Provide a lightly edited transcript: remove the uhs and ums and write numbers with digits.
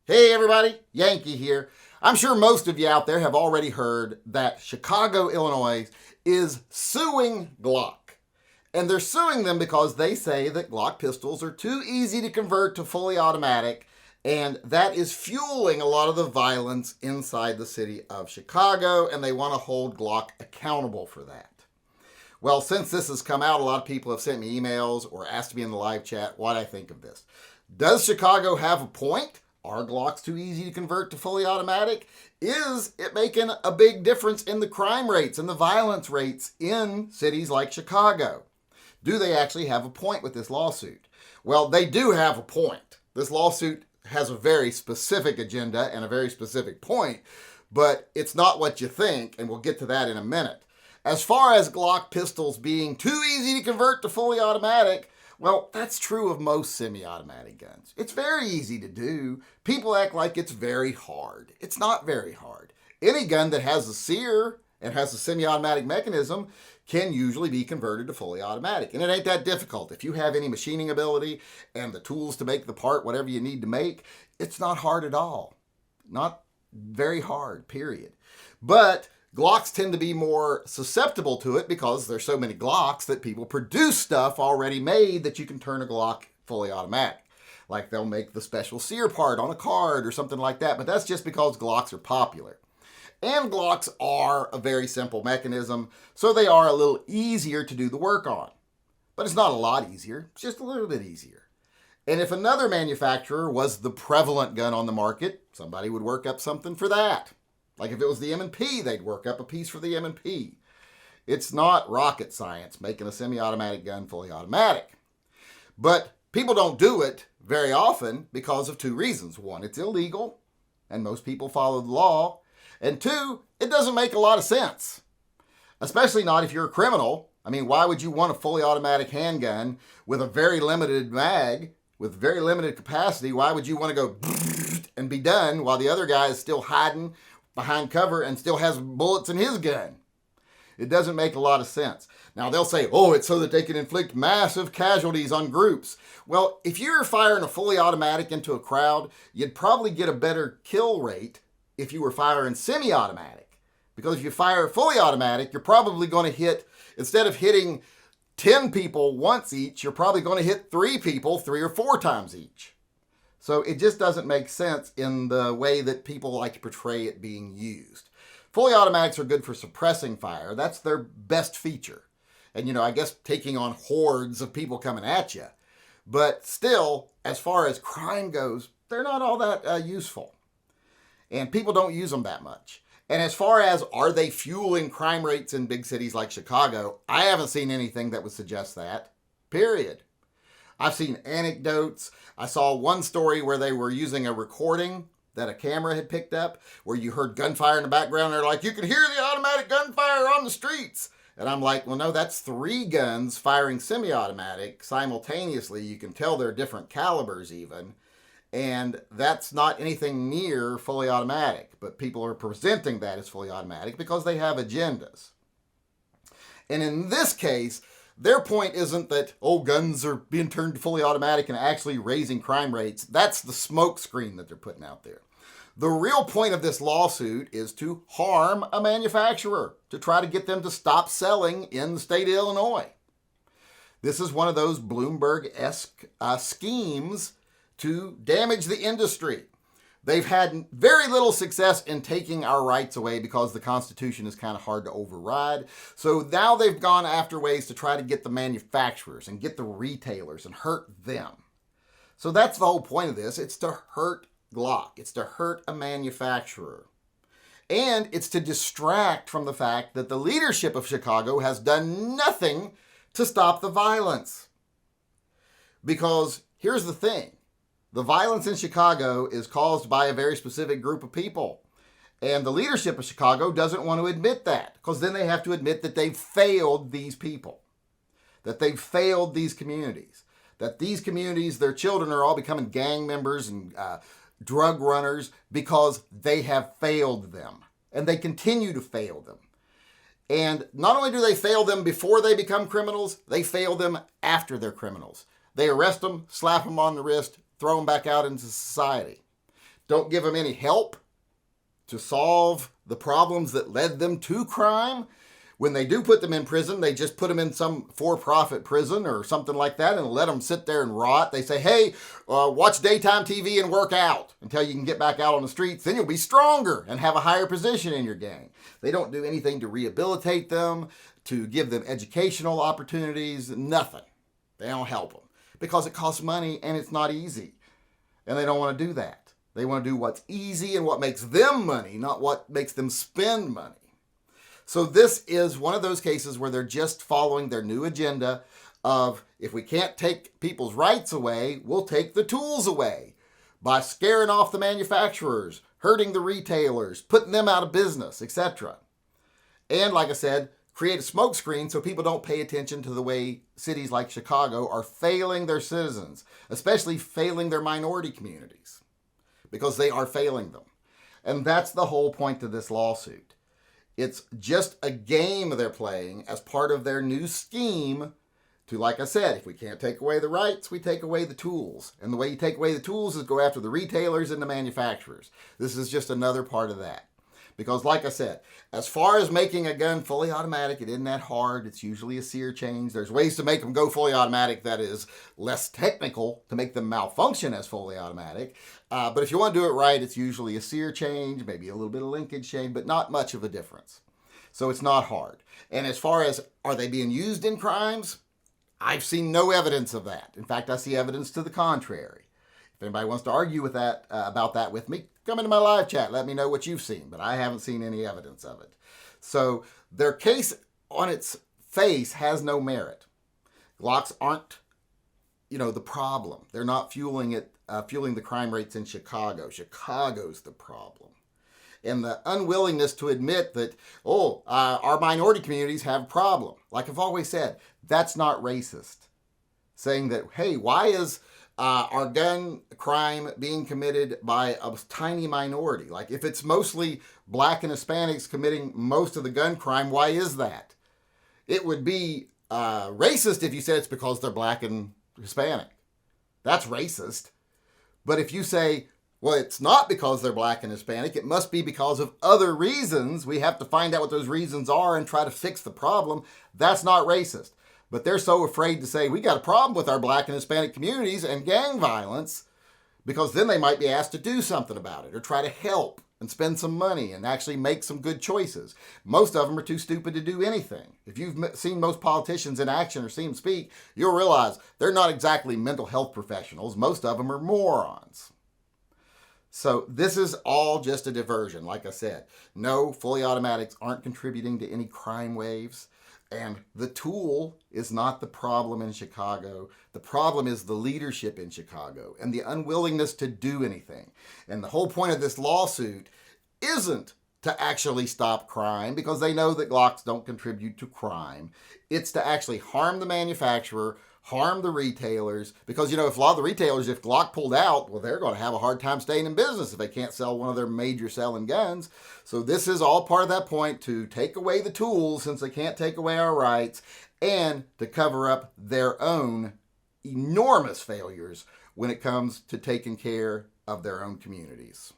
Hey everybody, Yankee here. I'm sure most of you out there have already heard that Chicago, Illinois is suing Glock. And they're suing them because they say that Glock pistols are too easy to convert to fully automatic, and that is fueling a lot of the violence inside the city of Chicago, and they want to hold Glock accountable for that. Well, since this has come out, a lot of people have sent me emails or asked me in the live chat what I think of this. Does Chicago have a point? Are Glocks too easy to convert to fully automatic? Is it making a big difference in the crime rates and the violence rates in cities like Chicago? Do they actually have a point with this lawsuit? Well, they do have a point. This lawsuit has a very specific agenda and a very specific point, but it's not what you think, and we'll get to that in a minute. As far as Glock pistols being too easy to convert to fully automatic, well, that's true of most semi-automatic guns. It's very easy to do. People act like it's very hard. It's not very hard. Any gun that has a sear and has a semi-automatic mechanism can usually be converted to fully automatic. And it ain't that difficult. If you have any machining ability and the tools to make the part, whatever you need to make, it's not hard at all. Not very hard, period. But Glocks tend to be more susceptible to it because there's so many Glocks that people produce stuff already made that you can turn a Glock fully automatic. Like they'll make the special sear part on a card or something like that, but that's just because Glocks are popular. And Glocks are a very simple mechanism, so they are a little easier to do the work on. But it's not a lot easier, it's just a little bit easier. And if another manufacturer was the prevalent gun on the market, somebody would work up something for that. Like if it was the M&P, they'd work up a piece for the M&P. It's not rocket science making a semi-automatic gun fully automatic. But people don't do it very often because of two reasons. One, it's illegal, and most people follow the law. And two, it doesn't make a lot of sense. Especially not if you're a criminal. I mean, why would you want a fully automatic handgun with a very limited mag, with very limited capacity? Why would you want to go and be done while the other guy is still hiding behind cover and still has bullets in his gun? It doesn't make a lot of sense. Now they'll say, oh, it's so that they can inflict massive casualties on groups. Well, if you're firing a fully automatic into a crowd, you'd probably get a better kill rate if you were firing semi-automatic. Because if you fire fully automatic, you're probably going to hit, instead of hitting 10 people once each, you're probably going to hit 3 people 3 or 4 times each. So it just doesn't make sense in the way that people like to portray it being used. Fully automatics are good for suppressing fire. That's their best feature. And, I guess taking on hordes of people coming at you. But still, as far as crime goes, they're not all that useful. And people don't use them that much. And as far as are they fueling crime rates in big cities like Chicago, I haven't seen anything that would suggest that. Period. I've seen anecdotes. I saw one story where they were using a recording that a camera had picked up where you heard gunfire in the background. They're like, you can hear the automatic gunfire on the streets. And I'm like, well, no, that's 3 guns firing semi-automatic simultaneously. You can tell they're different calibers even. And that's not anything near fully automatic. But people are presenting that as fully automatic because they have agendas. And in this case, their point isn't that, guns are being turned to fully automatic and actually raising crime rates. That's the smoke screen that they're putting out there. The real point of this lawsuit is to harm a manufacturer, to try to get them to stop selling in the state of Illinois. This is one of those Bloomberg-esque schemes to damage the industry. They've had very little success in taking our rights away because the Constitution is kind of hard to override. So now they've gone after ways to try to get the manufacturers and get the retailers and hurt them. So that's the whole point of this. It's to hurt Glock. It's to hurt a manufacturer. And it's to distract from the fact that the leadership of Chicago has done nothing to stop the violence. Because here's the thing. The violence in Chicago is caused by a very specific group of people. And the leadership of Chicago doesn't want to admit that, because then they have to admit that they've failed these people, that they've failed these communities, that these communities, their children are all becoming gang members and drug runners because they have failed them. And they continue to fail them. And not only do they fail them before they become criminals, they fail them after they're criminals. They arrest them, slap them on the wrist, throw them back out into society. don't give them any help to solve the problems that led them to crime. When they do put them in prison, they just put them in some for-profit prison or something like that and let them sit there and rot. They say, hey, watch daytime TV and work out until you can get back out on the streets. Then you'll be stronger and have a higher position in your gang. They don't do anything to rehabilitate them, to give them educational opportunities, nothing. They don't help them because it costs money and it's not easy. And they don't want to do that. They want to do what's easy and what makes them money, not what makes them spend money. So this is one of those cases where they're just following their new agenda of, if we can't take people's rights away, we'll take the tools away by scaring off the manufacturers, hurting the retailers, putting them out of business, etc. And like I said, create a smokescreen so people don't pay attention to the way cities like Chicago are failing their citizens, especially failing their minority communities, because they are failing them. And that's the whole point of this lawsuit. It's just a game they're playing as part of their new scheme to, like I said, if we can't take away the rights, we take away the tools. And the way you take away the tools is go after the retailers and the manufacturers. This is just another part of that. Because like I said, as far as making a gun fully automatic, it isn't that hard. It's usually a sear change. There's ways to make them go fully automatic that is less technical to make them malfunction as fully automatic. But if you want to do it right, it's usually a sear change, maybe a little bit of linkage change, but not much of a difference. So it's not hard. And as far as are they being used in crimes, I've seen no evidence of that. In fact, I see evidence to the contrary. If anybody wants to argue with that about that with me, come into my live chat. Let me know what you've seen, but I haven't seen any evidence of it. So their case on its face has no merit. Glocks aren't, the problem. They're not fueling the crime rates in Chicago. Chicago's the problem. And the unwillingness to admit that, our minority communities have a problem. Like I've always said, that's not racist. Saying that, hey, why is our gun crime being committed by a tiny minority? Like, if it's mostly black and Hispanics committing most of the gun crime, why is that? It would be racist if you said it's because they're black and Hispanic. That's racist. But if you say, well, it's not because they're black and Hispanic, it must be because of other reasons, we have to find out what those reasons are and try to fix the problem, that's not racist. But they're so afraid to say, we got a problem with our black and Hispanic communities and gang violence, because then they might be asked to do something about it or try to help and spend some money and actually make some good choices. Most of them are too stupid to do anything. If you've seen most politicians in action or seen them speak, you'll realize they're not exactly mental health professionals. Most of them are morons. So this is all just a diversion. Like I said, no, fully automatics aren't contributing to any crime waves. And the tool is not the problem in Chicago. The problem is the leadership in Chicago and the unwillingness to do anything. And the whole point of this lawsuit isn't to actually stop crime, because they know that Glocks don't contribute to crime. It's to actually harm the manufacturer, harm the retailers, because, if a lot of the retailers, if Glock pulled out, well, they're going to have a hard time staying in business if they can't sell one of their major selling guns. So this is all part of that point, to take away the tools since they can't take away our rights, and to cover up their own enormous failures when it comes to taking care of their own communities.